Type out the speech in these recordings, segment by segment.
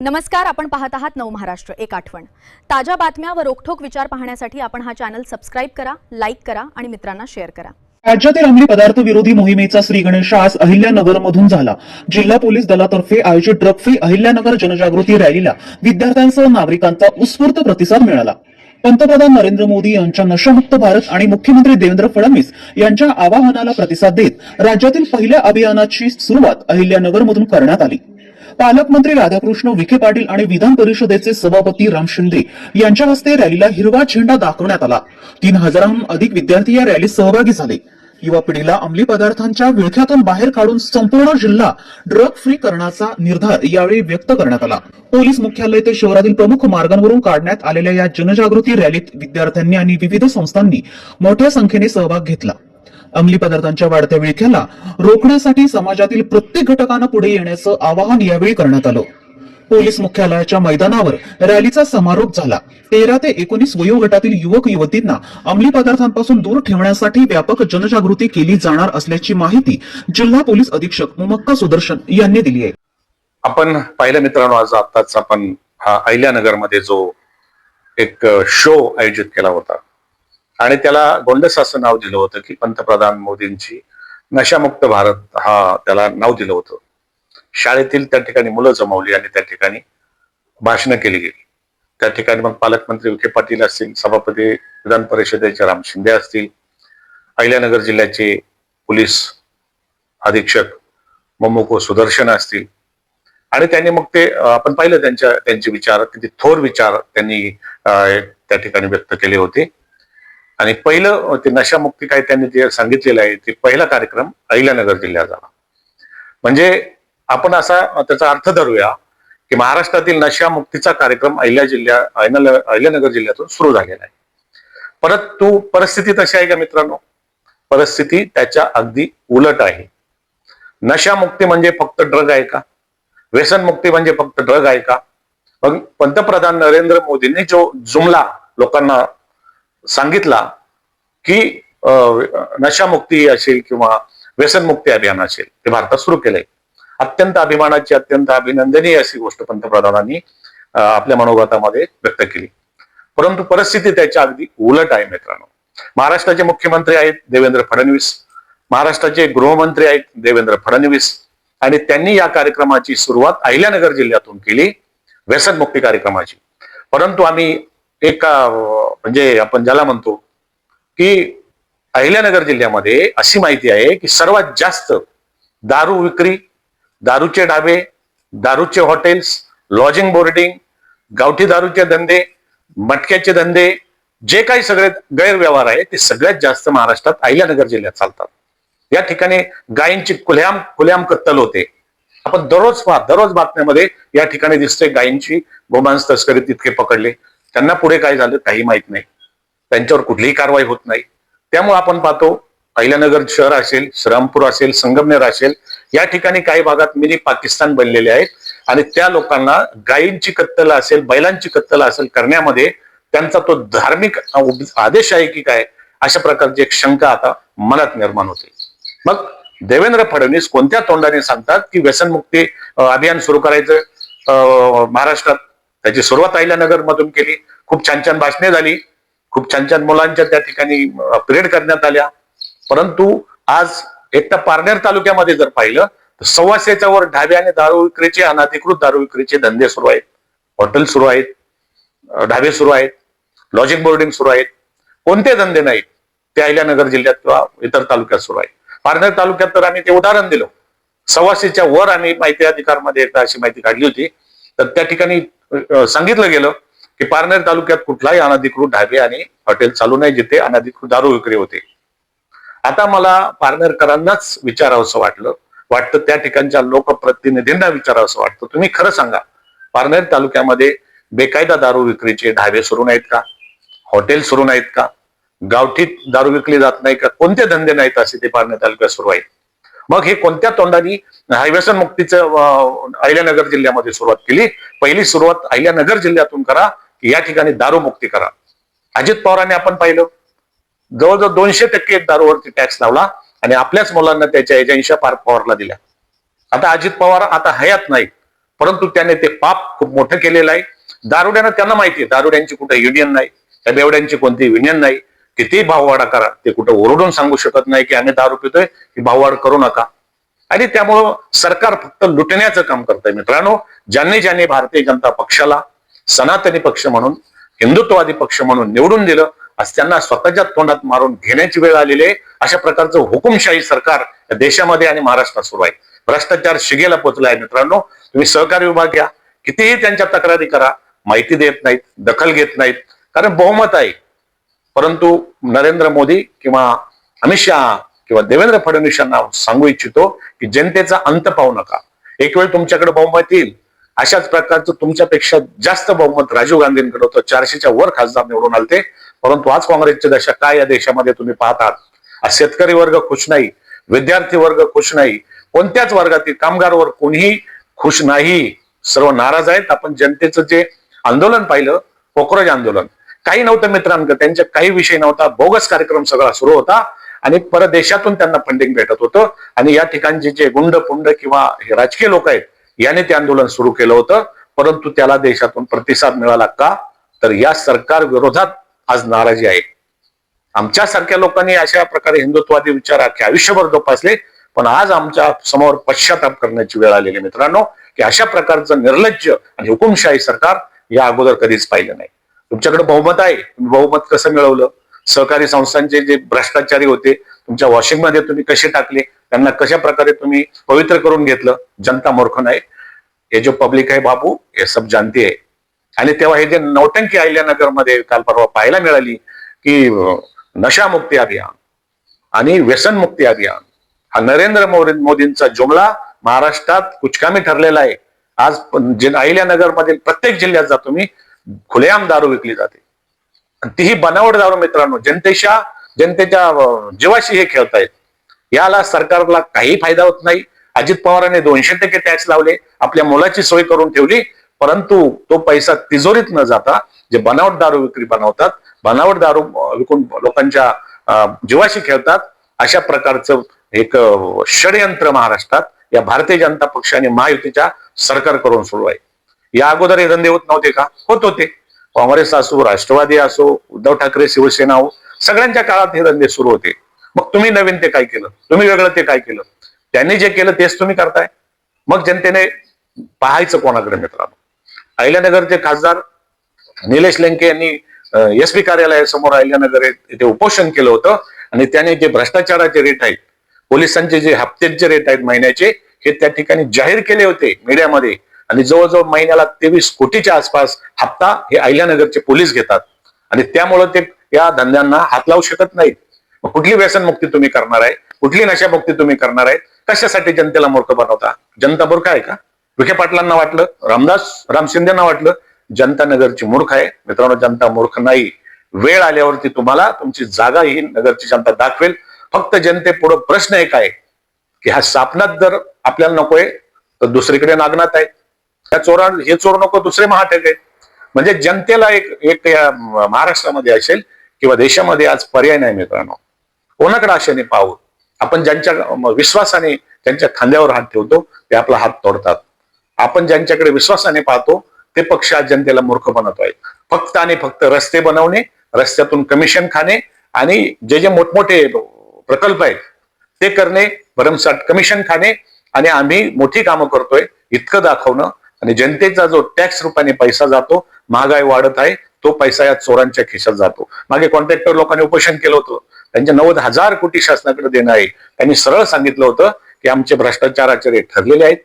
नमस्कार, आपण पाहत आहात नव महाराष्ट्र एक आठवण। ताज्या बातम्या व रोखठोक विचार पाहण्यासाठी आपण हा चॅनल सबस्क्राइब करा, लाईक करा आणि मित्रांना शेअर करा। राज्यातील अंमली पदार्थ विरोधी मोहिमेचा श्री गणेश आज अहिल्यानगर मधून झाला। जिल्हा पोलीस दलातर्फे आयोजित ड्रग फ्री अहिल्यानगर जनजागृती रॅलीला विद्यार्थ्यांसह नागरिकांचा उत्स्फूर्त प्रतिसाद मिळाला। पंतप्रधान नरेंद्र मोदी यांच्या नशामुक्त भारत आणि मुख्यमंत्री देवेंद्र फडणवीस यांच्या आवाहनाला प्रतिसाद देत राज्यातील पहिल्या अभियानाची सुरुवात अहिल्यानगर मधून करण्यात आली। पालकमंत्री राधाकृष्ण विखे पाटील आणि विधान परिषदेचे सभापती राम शिंदे यांच्या हस्ते रॅलीला हिरवा झेंडा दाखवण्यात आला। 3000हून अधिक विद्यार्थी या रॅलीत सहभागी झाले। युवा पिढीला अंमली पदार्थांच्या विळख्यातून बाहेर काढून संपूर्ण जिल्हा ड्रग फ्री करण्याचा निर्धार यावेळी व्यक्त करण्यात आला। पोलीस मुख्यालय ते शहरातील प्रमुख मार्गांवरून काढण्यात आलेल्या या जनजागृती रॅलीत विद्यार्थ्यांनी आणि विविध संस्थांनी मोठ्या संख्येने सहभाग घेतला। अंमली पदार्थांच्या वाढत्या विळख्याला रोखण्यासाठी समाजातील प्रत्येक घटकानं पुढे येण्याचं आवाहन यावेळी करण्यात आलं। पोलीस मुख्यालयाच्या मैदानावर रॅलीचा समारोप झाला। 13 ते 19 वयोगटातील युवक युवतींना अंमली पदार्थांपासून दूर ठेवण्यासाठी व्यापक जनजागृती केली जाणार असल्याची माहिती जिल्हा पोलीस अधीक्षक मुमक्का सुदर्शन यांनी दिली आहे। आपण पाहिलं मित्रांनो, आज आताच आपण अहिल्यानगरमध्ये जो एक शो आयोजित केला होता आणि त्याला गोंडस असं नाव दिलं होतं की पंतप्रधान मोदींची नशामुक्त भारत हा त्याला नाव दिलं होतं। शाळेतील त्या ठिकाणी मुलं जमवली आणि त्या ठिकाणी भाषणं केली गेली। त्या ठिकाणी मग पालकमंत्री विखे पाटील असतील, सभापती विधान परिषदेचे राम शिंदे असतील, अहिल्यानगर जिल्ह्याचे पोलीस अधीक्षक मुमक्का सुदर्शन असतील आणि त्यांनी मग ते आपण पाहिलं त्यांचे विचार, किती थोर विचार त्यांनी त्या ठिकाणी व्यक्त केले होते। आणि पहिलं ते नशामुक्ती काय त्यांनी जे सांगितलेलं आहे ते पहिला कार्यक्रम अहिल्यानगर जिल्ह्यात झाला। म्हणजे आपण असा त्याचा अर्थ धरूया की महाराष्ट्रातील नशामुक्तीचा कार्यक्रम अहिल्यानगर जिल्ह्यातून सुरू झालेला आहे। परंतु परिस्थिती तशी आहे का मित्रांनो? परिस्थिती त्याच्या अगदी उलट आहे। नशामुक्ती म्हणजे फक्त ड्रग आहे का? व्यसनमुक्ती म्हणजे फक्त ड्रग आहे का? मग पंतप्रधान नरेंद्र मोदींनी जो जुमला लोकांना सांगितला की नशामुक्ती असेल किंवा व्यसनमुक्ती अभियान असेल ते भारतात सुरू केलंय, अत्यंत अभिमानाची, अत्यंत अभिनंदनीय अशी गोष्ट पंतप्रधानांनी आपल्या मनोगतामध्ये व्यक्त केली। परंतु परिस्थिती त्याच्या अगदी उलट आहे मित्रांनो। महाराष्ट्राचे मुख्यमंत्री आहेत देवेंद्र फडणवीस, महाराष्ट्राचे गृहमंत्री आहेत देवेंद्र फडणवीस आणि त्यांनी या कार्यक्रमाची सुरुवात अहिल्यानगर जिल्ह्यातून केली, व्यसनमुक्ती कार्यक्रमाची। परंतु आम्ही म्हणजे आपण ज्याला म्हणतो की अहिल्यानगर जिल्ह्यामध्ये अशी माहिती आहे की सर्वात जास्त दारू विक्री, दारूचे ढाबे, दारूचे हॉटेल्स, लॉजिंग बोर्डिंग, गावठी दारूचे धंदे, मटक्याचे धंदे, जे काही सगळे गैरव्यवहार आहे ते सगळ्यात जास्त महाराष्ट्रात अहिल्यानगर जिल्ह्यात चालतात। या ठिकाणी गायींची खुल्याम कत्तल होते। आपण दररोज बातम्यामध्ये या ठिकाणी दिसते गायींची गोमांस तस्करी तितके पकडले, त्यांना पुढे काय झालं काही माहित नाही, त्यांच्यावर कुठलीही कारवाई होत नाही। त्यामुळे आपण पाहतो अहिल्यानगर शहर असेल, श्रीरामपूर असेल, संगमनेर असेल, या ठिकाणी काही भागात मिनी पाकिस्तान बनलेले आहेत आणि त्या लोकांना गायींची कत्तल असेल, बैलांची कत्तल असेल करण्यामध्ये त्यांचा तो धार्मिक आदेश आहे की काय, अशा प्रकारची एक शंका आता मनात निर्माण होते। मग देवेंद्र फडणवीस कोणत्या तोंडाने सांगतात की व्यसनमुक्ती अभियान सुरू करायचं महाराष्ट्रात? त्याची सुरुवात अहिल्यानगर मधून केली, खूप छान छान भाषणे झाली, खूप छान छान मुलांच्या त्या ठिकाणी परेड करण्यात आल्या। परंतु आज एकटा पारनेर तालुक्यामध्ये जर पाहिलं तर 125च्या वर ढाबे आणि दारू विक्रीचे, अनधिकृत दारू विक्रीचे धंदे सुरू आहेत, हॉटेल सुरू आहेत, ढाबे सुरू आहेत, लॉजिंग बोर्डिंग सुरू आहेत। कोणते धंदे नाहीत ते अहिल्यानगर जिल्ह्यात किंवा इतर तालुक्यात सुरू आहेत। पारनेर तालुक्यात तर आम्ही ते उदाहरण दिलं, 125च्या वर आम्ही माहिती अधिकारमध्ये एकदा अशी माहिती काढली होती, तर त्या ठिकाणी सांगितलं गेलं की पारनेर तालुक्यात कुठलाही अनधिकृत ढाबे आणि हॉटेल चालू नाही जिथे अनधिकृत दारू विक्री होते। आता मला पारनेरकरांनाच विचारावंसं वाटतं, त्या ठिकाणच्या लोकप्रतिनिधींना विचारावंसं वाटतं, तुम्ही खरं सांगा, पारनेर तालुक्यामध्ये बेकायदा दारू विक्रीचे ढाबे सुरू नाहीत का? हॉटेल सुरू नाहीत का? गावठी दारू विकली जात नाही का? कोणते धंदे नाहीत असे ते पारनेर तालुक्यात सुरू आहेत? मग हे कोणत्या तोंडाने व्यसनमुक्तीचं अहिल्यानगर जिल्ह्यामध्ये सुरुवात केली? पहिली सुरुवात अहिल्यानगर जिल्ह्यातून करा, या ठिकाणी दारू मुक्ती करा। अजित पवारांनी आपण पाहिलं जवळजवळ 200% दारूवरती टॅक्स लावला आणि आपल्याच मुलांना त्याच्या एजन्सी पार्क पॉवरला दिल्या। आता अजित पवार आता हयात नाही, परंतु त्याने ते पाप खूप मोठं केलेलं आहे. दारुड्यानं त्यांना माहिती आहे दारुड्यांची कुठे युनियन नाही, त्या बेवड्यांची कोणती युनियन नाही. किती भाववाढा करा ते कुठं ओरडून सांगू शकत नाही की आम्ही दारू पितोय, की भाववाढ करू नका. आणि त्यामुळं सरकार फक्त लुटण्याचं काम करतंय. मित्रांनो, ज्यांनी भारतीय जनता पक्षाला सनातनी पक्ष म्हणून, हिंदुत्ववादी पक्ष म्हणून निवडून दिलं, आज त्यांना स्वतःच्या तोंडात मारून घेण्याची वेळ आलेली आहे. अशा प्रकारचं हुकुमशाही सरकार देशामध्ये आणि महाराष्ट्रात सुरू आहे. भ्रष्टाचार शिगेला पोहोचला आहे. मित्रांनो, तुम्ही सहकारी विभाग घ्या, कितीही त्यांच्या तक्रारी करा, माहिती देत नाहीत, दखल घेत नाहीत, कारण बहुमत आहे. परंतु नरेंद्र मोदी किंवा अमित शहा किंवा देवेंद्र फडणवीस यांना सांगू इच्छितो की जनतेचा अंत पाहू नका. एक वेळ तुमच्याकडे बहुमत येईल. अशाच प्रकारचं तुमच्यापेक्षा जास्त बहुमत राजीव गांधींकडे होतं, 400च्या वर खासदार निवडून आलते. परंतु आज काँग्रेसची दशा काय या देशामध्ये तुम्ही पाहतात. आज शेतकरी वर्ग खुश नाही, विद्यार्थी वर्ग खुश नाही, कोणत्याच वर्गातील कामगार वर्ग कोणीही खुश नाही, सर्व नाराज आहेत. आपण जनतेचं जे आंदोलन पाहिलं, कोकराज आंदोलन, काही नव्हतं मित्रांनो, त्यांच्या काही विषय नव्हता, बोगस कार्यक्रम सगळा सुरू होता आणि परदेशातून त्यांना फंडिंग भेटत होतं. आणि या ठिकाणचे जे गुंड पुंड किंवा हे राजकीय लोक आहेत याने ते आंदोलन सुरू केलं होतं. परंतु त्याला देशातून प्रतिसाद मिळाला का, तर या सरकार विरोधात आज नाराजी आहे. आमच्यासारख्या लोकांनी अशा प्रकारे हिंदुत्ववादी विचार अख्खे आयुष्यभर जोपासले, पण आज आमच्या समोर पश्चाताप करण्याची वेळ आलेली मित्रांनो, की अशा प्रकारचं निर्लज्ज आणि हुकुमशाही सरकार या अगोदर कधीच पाहिलं नाही. तुमच्याकडे बहुमत आहे, तुम्ही बहुमत कसं मिळवलं? सहकारी संस्थांचे जे भ्रष्टाचारी होते तुमच्या वॉशिंग मध्ये तुम्ही कसे टाकले, त्यांना कशा प्रकारे तुम्ही पवित्र करून घेतलं? जनता मूर्ख नाही, हे जो पब्लिक आहे बाबू, हे सब जानती आहे. आणि तेव्हा हे जे नौटंकी अहिल्यानगरमध्ये काल परवा पाहायला मिळाली की नशामुक्ती अभियान आणि व्यसनमुक्ती अभियान, हा नरेंद्र मोदींचा जुमला महाराष्ट्रात कुचकामी ठरलेला आहे. आज अहिल्यानगर मधील प्रत्येक जिल्ह्यात जातो मी, खुलेआम दारू विकली जाते. तीही बनावट दारू मित्रांनो, जनतेच्या जीवाशी हे खेळतायत. याला सरकारला काही फायदा होत नाही. अजित पवारांनी 200% टॅक्स लावले, आपल्या मुलाची सोय करून ठेवली, परंतु तो पैसा तिजोरीत न जाता जे बनावट दारू विक्री बनवतात, बनावट दारू विकून लोकांच्या जीवाशी खेळतात, अशा प्रकारचं एक षडयंत्र महाराष्ट्रात या भारतीय जनता पक्ष आणि महायुतीच्या सरकार करून सुरू आहे. या अगोदर हे धंदे होत नव्हते का? होत होते. काँग्रेस असो, राष्ट्रवादी असो, उद्धव ठाकरे शिवसेना हो, सगळ्यांच्या काळात हे धंदे सुरू होते. मग तुम्ही नवीन ते काय केलं? तुम्ही वेगळं ते काय केलं? त्यांनी जे केलं तेच तुम्ही करताय. मग जनतेने पाहायचं कोणाकडे मित्रांनो? अहिल्यानगरचे खासदार निलेश लंके यांनी एसपी कार्यालयासमोर अहिल्यानगर इथे उपोषण केलं होतं आणि त्याने जे भ्रष्टाचाराचे रेट आहेत, पोलिसांचे जे हप्त्याचे रेट आहेत महिन्याचे, हे त्या ठिकाणी जाहीर केले होते मीडियामध्ये. आणि जवळजवळ महिन्याला 23 कोटीच्या आसपास हप्ता हे अहिल्यानगरचे पोलीस घेतात आणि त्यामुळे ते या धंद्यांना हात लावू शकत नाहीत. मग कुठली व्यसनमुक्ती तुम्ही करणार आहे? कुठली नशामुक्ती तुम्ही करणार आहे? कशासाठी जनतेला मूर्ख बनवता? जनता मूर्ख आहे का? विखे पाटलांना वाटलं, राम शिंदेना वाटलं जनता नगरची मूर्ख आहे. मित्रांनो, जनता मूर्ख नाही. वेळ आल्यावरती तुम्हाला तुमची जागा ही नगरची जनता दाखवेल. फक्त जनतेपुढे प्रश्न एक आहे की हा सापनात जर आपल्याला नकोय तर दुसरीकडे नागनाथ आहे. हे चोर नको, दुसरे महाटेक आहेत. म्हणजे जनतेला एक या महाराष्ट्रामध्ये असेल किंवा देशामध्ये आज पर्याय नाही मित्रांनो. कोणाकडे आशेने पाहू? आपण ज्यांच्या विश्वासाने ज्यांच्या खांद्यावर हात ठेवतो ते आपला हात तोडतात. आपण ज्यांच्याकडे विश्वासाने पाहतो ते पक्ष आज जनतेला मूर्ख बनवतोय. फक्त आणि फक्त रस्ते बनवणे, रस्त्यातून कमिशन खाणे आणि जे मोठमोठे प्रकल्प आहेत ते करणे, भरमसाठ कमिशन खाणे आणि आम्ही मोठी कामं करतोय इतकं दाखवणं. आणि जनतेचा जो टॅक्स रूपाने पैसा जातो, महागाई वाढत आहे, तो पैसा या चोरांच्या खिशात जातो. मागे कॉन्ट्रॅक्टर लोकांनी उपोषण केलं होतं, त्यांचे 90,000 कोटी शासनाकडे देणं आहे. त्यांनी सरळ सांगितलं होतं की आमचे भ्रष्टाचाराचे रेट ठरलेले आहेत.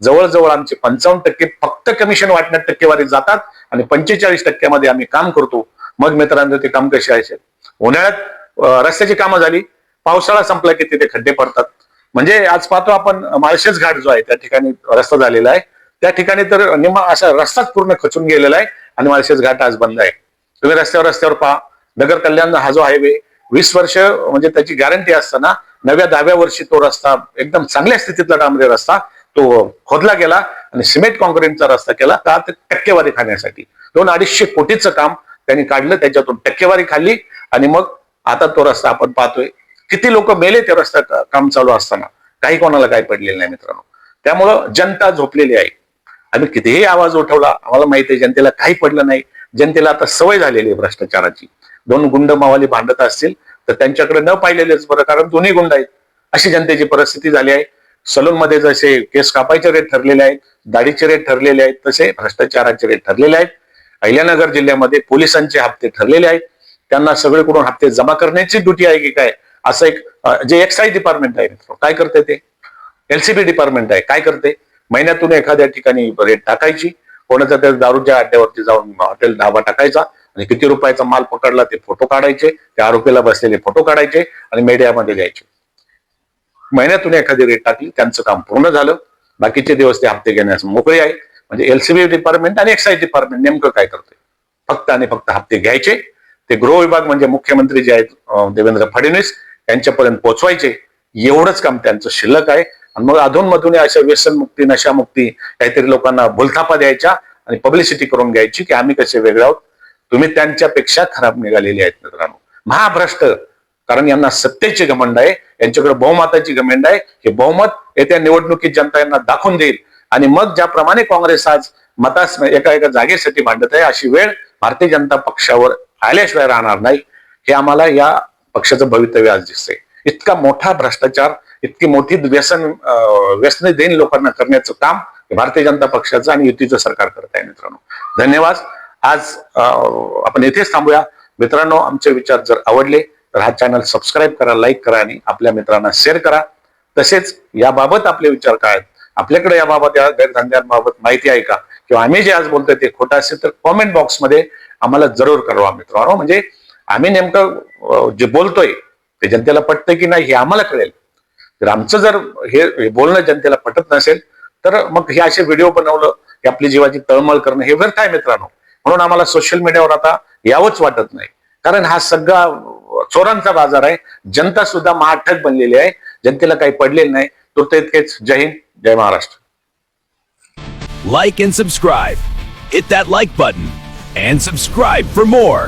जवळजवळ आमचे 55% फक्त कमिशन वाटण्यात टक्केवारी जातात आणि 45% आम्ही काम करतो. मग मित्रांनो, ते काम कसे असेल? उन्हाळ्यात रस्त्याची कामं झाली, पावसाळा संपला की तिथे खड्डे पडतात. म्हणजे आज पाहतो आपण माळशेज घाट जो आहे त्या ठिकाणी रस्ता झालेला आहे, त्या ठिकाणी तर निम्मा असा रस्ताच पूर्ण खचून गेलेला आहे आणि माळशेज घाट आज बंद आहे. तुम्ही रस्त्यावर पहा. नगर कल्याण हा जो हायवे 20 वर्ष म्हणजे त्याची गॅरंटी असताना 9व्या-10व्या वर्षी तो रस्ता एकदम चांगल्या स्थितीतला डांबरी रस्ता तो खोदला गेला आणि सिमेंट कॉन्क्रीटचा रस्ता केला का? टक्केवारी खाण्यासाठी 200-250 कोटीचं काम त्यांनी काढलं, त्याच्यातून टक्केवारी खाल्ली आणि मग आता तो रस्ता आपण पाहतोय. किती लोक मेले ते रस्ता काम चालू असताना, काही कोणाला काय पडलेलं नाही मित्रांनो. त्यामुळं जनता झोपलेली आहे. आम्ही कितीही आवाज उठवला, आम्हाला माहिती आहे जनतेला काही पडलं नाही. जनतेला आता सवय झालेली आहे भ्रष्टाचाराची. दोन गुंड मावाली भांडत असतील तर त्यांच्याकडे न पाहिलेलेच बरं, कारण दोन्ही गुंड आहेत, अशी जनतेची परिस्थिती झाली आहे. सलूनमध्ये जसे केस कापायचे रेट ठरलेले आहेत, दाढीचे रेट ठरलेले आहेत, तसे भ्रष्टाचाराचे रेट ठरलेले आहेत. अहिल्यानगर जिल्ह्यामध्ये पोलिसांचे हप्ते ठरलेले आहेत. त्यांना सगळीकडून हप्ते जमा करण्याची ड्युटी आहे की काय, असं एक जे एक्साईज डिपार्टमेंट आहे मित्र काय करते, ते एलसीबी डिपार्टमेंट आहे काय करते, महिन्यातून एखाद्या ठिकाणी रेट टाकायची, कोणाच्या त्या दारूच्या अड्ड्यावरती जाऊन हॉटेल धाबा टाकायचा आणि किती रुपयाचा माल पकडला ते फोटो काढायचे, त्या आरोपीला बसलेले फोटो काढायचे आणि मीडियामध्ये द्यायचे. महिन्यातून एखादी रेट टाकली, त्यांचं काम पूर्ण झालं. बाकीचे दिवस ते हप्ते घेण्यास मोकळे आहे. म्हणजे एलसीबी डिपार्टमेंट आणि एक्साईज डिपार्टमेंट नेमकं काय करते, फक्त आणि फक्त हप्ते घ्यायचे, ते गृह विभाग म्हणजे मुख्यमंत्री जे आहेत देवेंद्र फडणवीस यांच्यापर्यंत पोहोचवायचे, एवढंच काम त्यांचं शिल्लक आहे. आणि मग अधूनमधून अशा व्यसनमुक्ती नशामुक्ती काहीतरी लोकांना भुलथापा द्यायच्या आणि पब्लिसिटी करून घ्यायची की आम्ही कसे वेगळे आहोत. तुम्ही त्यांच्यापेक्षा खराब निघालेले आहेत मित्रांनो, महाभ्रष्ट. कारण यांना सत्तेची घमंड आहे, यांच्याकडे बहुमताची घमंड आहे. हे बहुमत येत्या निवडणुकीत जनता यांना दाखवून देईल आणि मग ज्याप्रमाणे काँग्रेस आज एका जागेसाठी भांडत आहे, अशी वेळ भारतीय जनता पक्षावर आल्याशिवाय राहणार नाही. हे आम्हाला या पक्षाचं भवितव्य आज दिसतंय. इतका मोठा भ्रष्टाचार, इतकी मोठी व्यसने देईन लोकांना करण्याचं काम भारतीय जनता पक्षाचं आणि युतीचं सरकार करत आहे मित्रांनो. धन्यवाद. आज आपण इथेच थांबूया मित्रांनो. आमचे विचार जर आवडले तर हा चॅनल सबस्क्राईब करा, लाईक करा आणि आपल्या मित्रांना शेअर करा. तसेच याबाबत आपले विचार काय आहेत, आपल्याकडे याबाबत या गैरधंद्यांबाबत माहिती आहे का, किंवा आम्ही जे आज बोलतोय ते खोटं असेल तर कॉमेंट बॉक्समध्ये आम्हाला जरूर कळवा मित्रांनो. म्हणजे आम्ही नेमकं जे बोलतोय ते जनतेला पटतंय की नाही हे आम्हाला कळेल. जर आमचं जर हे बोलणं जनतेला पटत नसेल तर मग हे असे व्हिडिओ बनवलं की आपली जीवाची तळमळ करणं हे व्यर्थ आहे मित्रांनो. म्हणून आम्हाला सोशल मीडियावर आता यावंच वाटत नाही, कारण हा सगळा चोरांचा बाजार आहे. जनता सुद्धा महाठग बनलेली आहे, जनतेला काही पडलेलं नाही. तुर्त इतकेच. जय हिंद, जय Maharashtra. Like and subscribe. Hit that like button and subscribe for more.